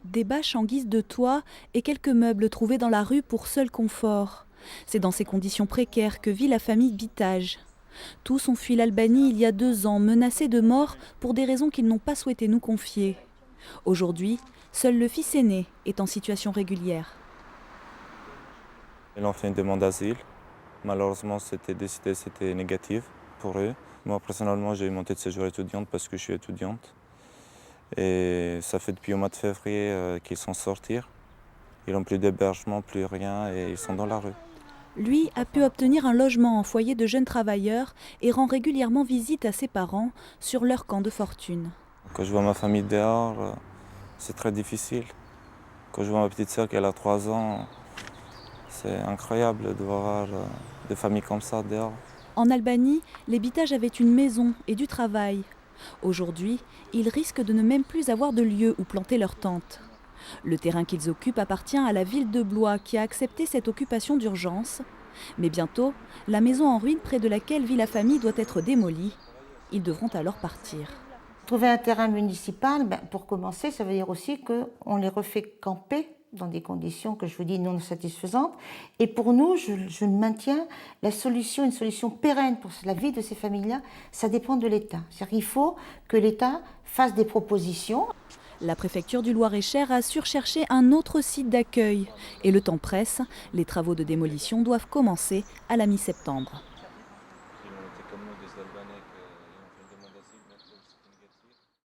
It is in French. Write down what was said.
Des bâches en guise de toit et quelques meubles trouvés dans la rue pour seul confort. C'est dans ces conditions précaires que vit la famille Bitage. Tous ont fui l'Albanie il y a 2 ans, menacés de mort pour des raisons qu'ils n'ont pas souhaité nous confier. Aujourd'hui, seul le fils aîné est en situation régulière. Ils ont fait une demande d'asile. Malheureusement, c'était négatif pour eux. Moi, personnellement, j'ai eu mon titre de séjour étudiante parce que je suis étudiante. Et ça fait depuis le mois de février qu'ils sont sortis. Ils n'ont plus d'hébergement, plus rien et ils sont dans la rue. Lui a pu obtenir un logement en foyer de jeunes travailleurs et rend régulièrement visite à ses parents sur leur camp de fortune. Quand je vois ma famille dehors, c'est très difficile. Quand je vois ma petite sœur qui a 3 ans, c'est incroyable de voir des familles comme ça dehors. En Albanie, les Bitage avaient une maison et du travail. Aujourd'hui, ils risquent de ne même plus avoir de lieu où planter leur tente. Le terrain qu'ils occupent appartient à la ville de Blois qui a accepté cette occupation d'urgence. Mais bientôt, la maison en ruine près de laquelle vit la famille doit être démolie. Ils devront alors partir. Trouver un terrain municipal, pour commencer, ça veut dire aussi qu'on les refait camper dans des conditions que je vous dis non satisfaisantes. Et pour nous, je maintiens une solution pérenne pour la vie de ces familles-là, ça dépend de l'État. C'est-à-dire qu'il faut que l'État fasse des propositions. La préfecture du Loir-et-Cher a surcherché un autre site d'accueil. Et le temps presse, les travaux de démolition doivent commencer à la mi-septembre.